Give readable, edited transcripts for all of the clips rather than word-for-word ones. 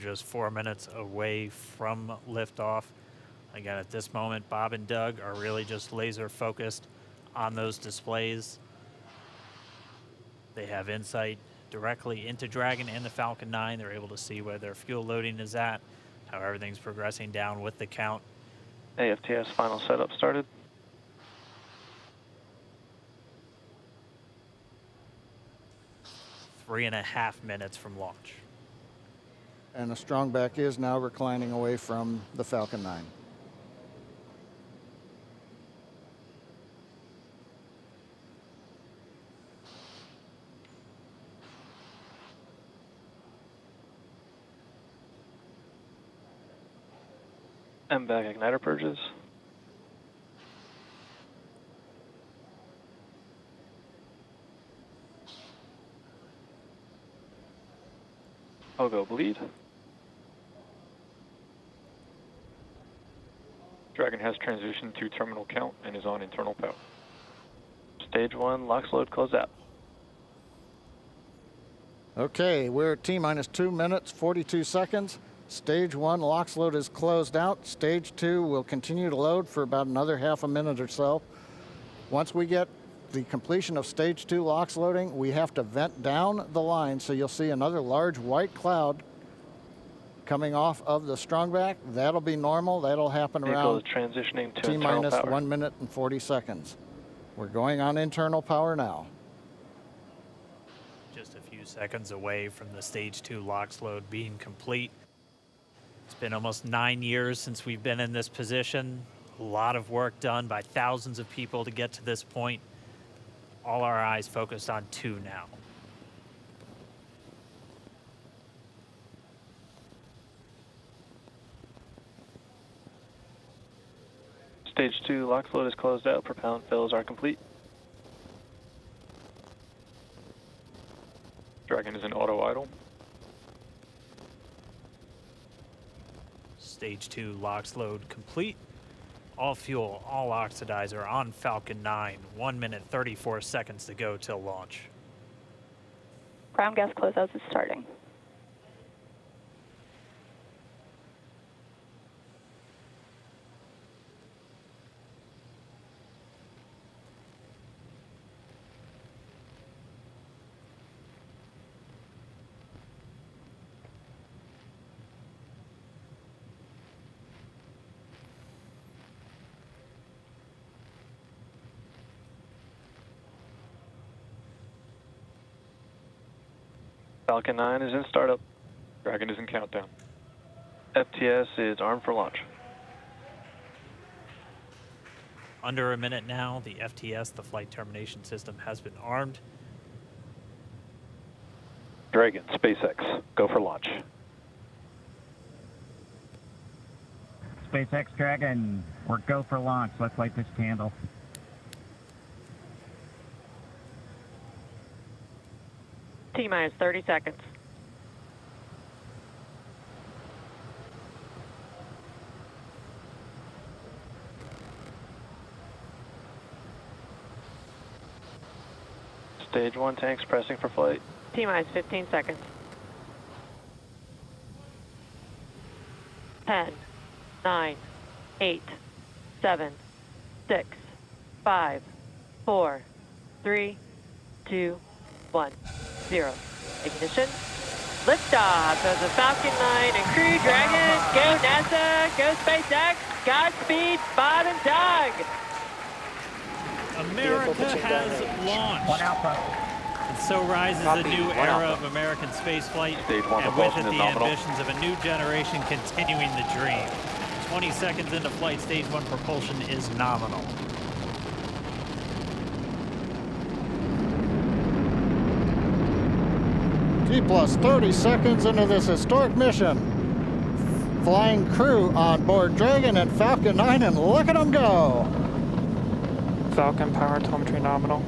just 4 minutes away from liftoff. Again, at this moment, Bob and Doug are really just laser focused on those displays. They have insight directly into Dragon and the Falcon 9. They're able to see where their fuel loading is at, how everything's progressing down with the count. AFTS final setup started. Three and a half minutes from launch. And the Strongback is now reclining away from the Falcon 9. MVAC igniter purges. Pogo bleed. Dragon has transitioned to terminal count and is on internal power. Stage 1, LOX load closed out. Okay, we're at T-minus 2 minutes, 42 seconds. Stage 1 LOX load is closed out. Stage 2 will continue to load for about another half a minute or so. Once we get the completion of Stage 2 LOX loading, we have to vent down the line, so you'll see another large white cloud coming off of the Strongback. That'll be normal. That'll happen around transitioning to T-minus internal power. 1 minute and 40 seconds. We're going on internal power now. Just a few seconds away from the Stage 2 LOX load being complete. It's been almost 9 years since we've been in this position. A lot of work done by thousands of people to get to this point. All our eyes focused on 2 now. Stage 2 LOX load is closed out. Propellant fills are complete. Dragon is in auto idle. Stage 2 LOX load complete. All fuel, all oxidizer on Falcon 9. 1 minute, 34 seconds to go till launch. Ground gas closeouts is starting. Falcon 9 is in startup. Dragon is in countdown. FTS is armed for launch. Under a minute now, the FTS, the flight termination system, has been armed. Dragon, SpaceX, go for launch. SpaceX Dragon, we're go for launch. Let's light this candle. T-minus 30 seconds. Stage 1 tanks pressing for flight. T-minus 15 seconds. 10, 9, 8, 7, 6, 5, 4, 3, 2, 1, 0. Ignition. Liftoff of the Falcon 9 and Crew Dragon. Go NASA, go SpaceX, Godspeed, Bob and Doug. America has launched. One Alpha. And so rises a new era of American spaceflight, Stage 1 and with it propulsion the is nominal. ambitions of a new generation continuing the dream. 20 seconds into flight, Stage 1 propulsion is nominal. T plus 30 seconds into this historic mission. Flying crew on board Dragon and Falcon 9, and look at them go. Falcon power telemetry nominal.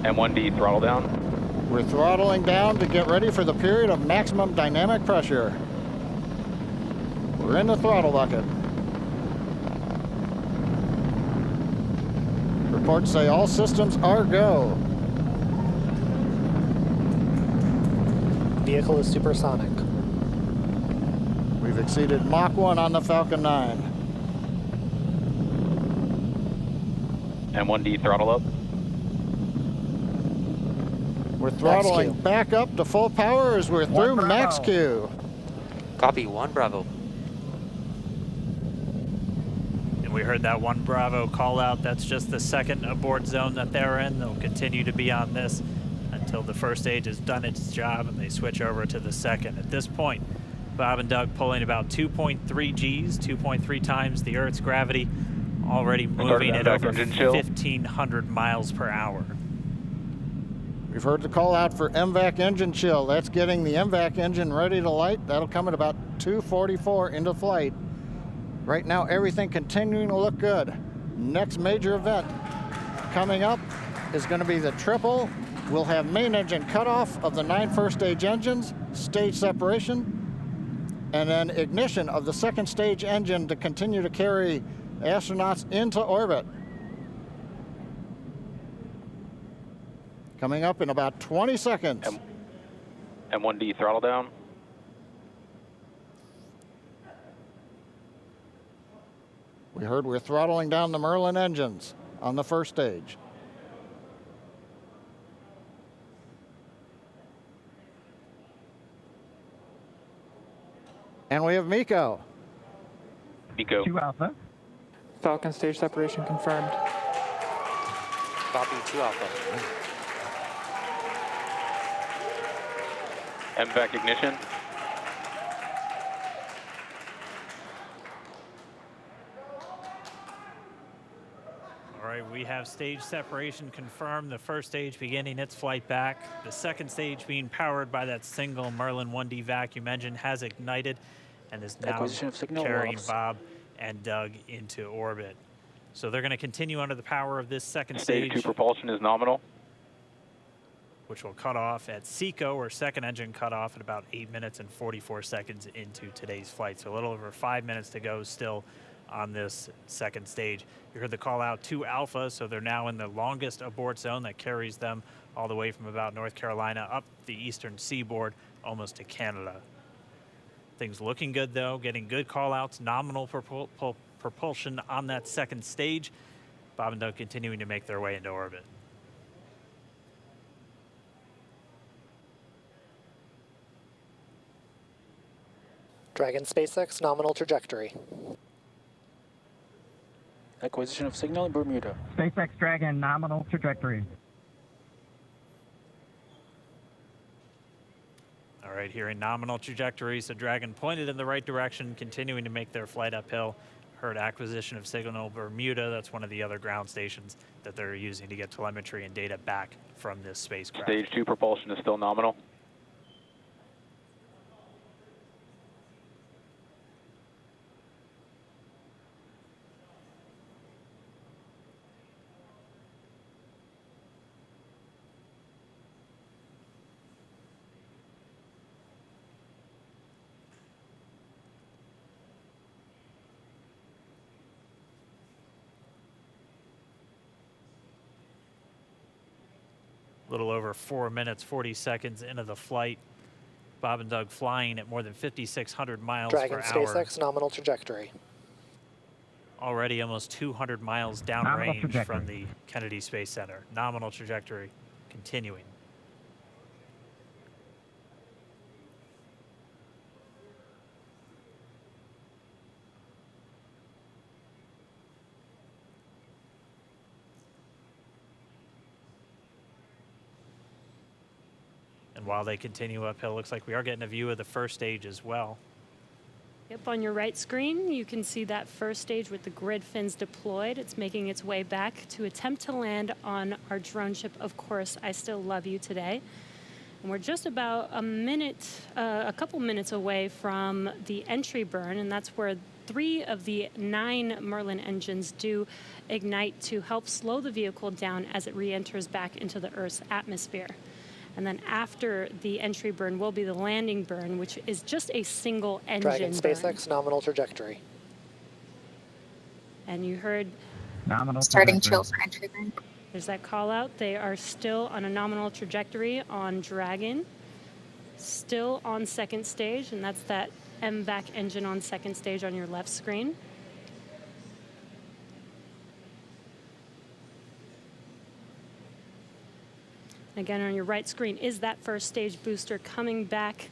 M1D throttle down. We're throttling down to get ready for the period of maximum dynamic pressure. We're in the throttle bucket. Reports say all systems are go. Vehicle is supersonic. We've exceeded Mach 1 on the Falcon 9. M1D throttle up. We're throttling Max Q. back up to full power as we're through Bravo. Max Q. Copy, 1 Bravo. And we heard that 1 Bravo call out. That's just the second abort zone that they're in. They'll continue to be on this until the first stage has done its job and they switch over to the second. At this point, Bob and Doug pulling about 2.3 Gs, 2.3 times the Earth's gravity, already moving at over 1,500 miles per hour. We've heard the call out for MVAC engine chill. That's getting the MVAC engine ready to light. That'll come at about 2:44 into flight. Right now, everything continuing to look good. Next major event coming up is going to be the triple. We'll have main engine cutoff of the 9 first stage engines, stage separation, and then ignition of the second stage engine to continue to carry astronauts into orbit. Coming up in about 20 seconds. M1D throttle down. We heard we're throttling down the Merlin engines on the first stage. And we have MECO. MECO. 2 Alpha. Falcon stage separation confirmed. Copy, 2 Alpha. MVAC ignition. All right, we have stage separation confirmed. The first stage beginning its flight back. The second stage being powered by that single Merlin 1D vacuum engine has ignited and is now carrying Bob and Doug into orbit. So they're going to continue under the power of this second Stage stage, 2 propulsion is nominal. which will cut off at SECO, or second engine cut off at about 8 minutes and 44 seconds into today's flight. So a little over 5 minutes to go still on this second stage. You heard the call out to Alpha, so they're now in the longest abort zone that carries them all the way from about North Carolina up the eastern seaboard almost to Canada. Things looking good though, getting good call outs, nominal propulsion on that second stage. Bob and Doug continuing to make their way into orbit. Dragon SpaceX nominal trajectory. Acquisition of signal in Bermuda. SpaceX Dragon nominal trajectory. All right, here in nominal trajectory, so Dragon pointed in the right direction, continuing to make their flight uphill. Heard acquisition of signal Bermuda. That's one of the other ground stations that they're using to get telemetry and data back from this spacecraft. Stage 2 propulsion is still nominal. A little over 4 minutes, 40 seconds into the flight. Bob and Doug flying at more than 5,600 miles Dragon per hour. SpaceX nominal trajectory. Already almost 200 miles downrange from the Kennedy Space Center. Nominal trajectory continuing. And while they continue uphill, looks like we are getting a view of the first stage as well. Yep, on your right screen, you can see that first stage with the grid fins deployed. It's making its way back to attempt to land on our drone ship, Of Course, I Still Love You Today. And we're just about a couple minutes away from the entry burn, and that's where 3 of the 9 Merlin engines do ignite to help slow the vehicle down as it re-enters back into the Earth's atmosphere. And then after the entry burn will be the landing burn, which is just a single engine Dragon SpaceX nominal trajectory. And you heard Nominal Starting trajectory. chill for entry burn. there's that call out. They are still on a nominal trajectory on Dragon. still on second stage, and that's that MVAC engine on second stage on your left screen. Again, on your right screen is that first stage booster coming back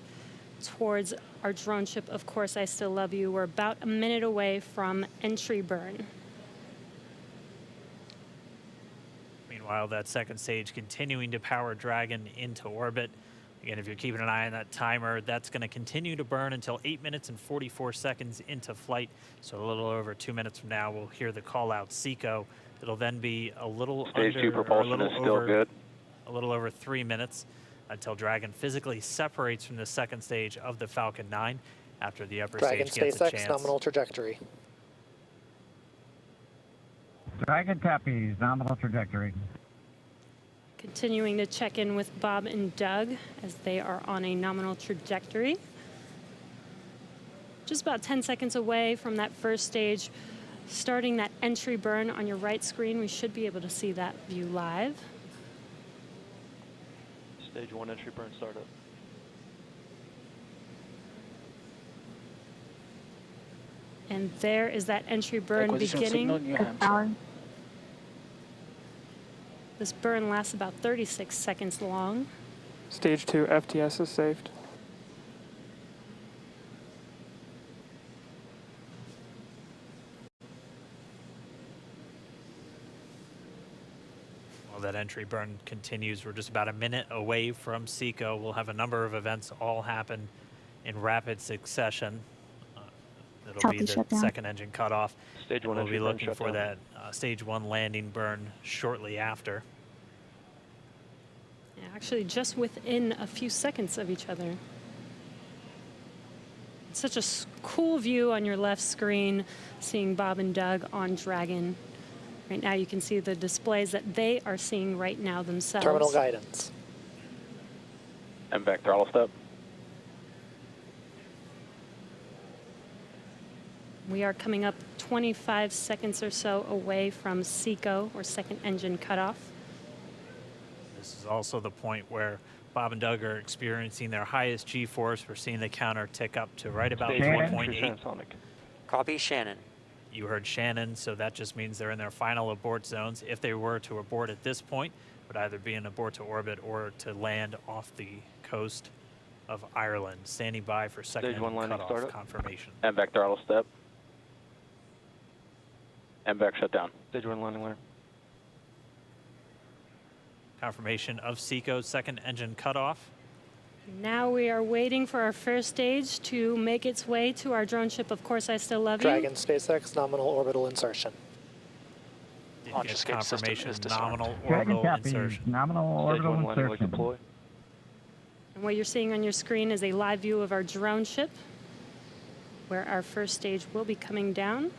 towards our drone ship. Of course, I still love you. We're about a minute away from entry burn. Meanwhile, that second stage continuing to power Dragon into orbit. Again, if you're keeping an eye on that timer, that's going to continue to burn until 8 minutes and 44 seconds into flight. So a little over 2 minutes from now, we'll hear the call out SECO. It'll then be a little Stage under, 2 propulsion is still good. A little over 3 minutes until Dragon physically separates from the second stage of the Falcon 9 after the upper Dragon stage gets a SpaceX chance. nominal trajectory. Dragon copies, nominal trajectory. Continuing to check in with Bob and Doug as they are on a nominal trajectory. Just about 10 seconds away from that first stage, starting that entry burn on your right screen. We should be able to see that view live. Stage 1 entry burn startup. And there is that entry burn Acquisition of signal, beginning. New Hampshire. This burn lasts about 36 seconds long. Stage 2 FTS is saved. While that entry burn continues, we're just about a minute away from SECO. We'll have a number of events all happen in rapid succession. It'll be the second engine cutoff. Stage 1 We'll entry be burn looking shut for down. that stage 1 landing burn shortly after. Yeah, actually, just within a few seconds of each other. It's such a cool view on your left screen, seeing Bob and Doug on Dragon. Right now, you can see the displays that they are seeing right now themselves. Terminal guidance. MVAC throttle step. We are coming up 25 seconds or so away from SECO, or second engine cutoff. This is also the point where Bob and Doug are experiencing their highest G-force. We're seeing the counter tick up to right about Stage 1 3.8. entry transonic. Copy Shannon. You heard Shannon, so that just means they're in their final abort zones. If they were to abort at this point, it would either be an abort to orbit or to land off the coast of Ireland. Standing by for second Stage 1 engine landing cutoff startup. confirmation. MVAC throttle step. MVAC shut down. Stage 1 landing layer. Confirmation of SECO's second engine cutoff. Now we are waiting for our first stage to make its way to our drone ship. Of course, I still love you. Dragon SpaceX nominal orbital insertion. Did Launch get escape system confirmation is disarmed. nominal Dragon orbital copies, insertion. nominal Stage 1 orbital landing leg insertion. deploy. And what you're seeing on your screen is a live view of our drone ship, where our first stage will be coming down.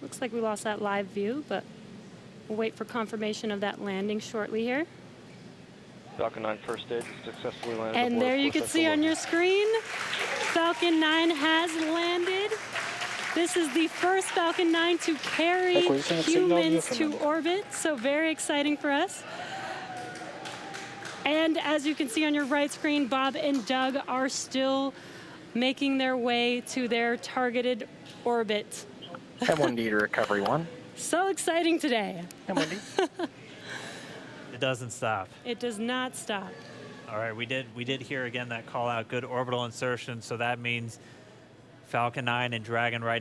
Looks like we lost that live view, but we'll wait for confirmation of that landing shortly here. Falcon 9 first stage successfully landed. And aboard there you course can see on your screen, Falcon 9 has landed. This is the first Falcon 9 to carry Acquisition of signal, humans to Newfoundland. orbit, so very exciting for us. And as you can see on your right screen, Bob and Doug are still making their way to their targeted orbit. M1D to recovery 1. So exciting today. M1D. It doesn't stop. It does not stop. All right, we did hear again that call out, good orbital insertion, so that means Falcon 9 and Dragon right now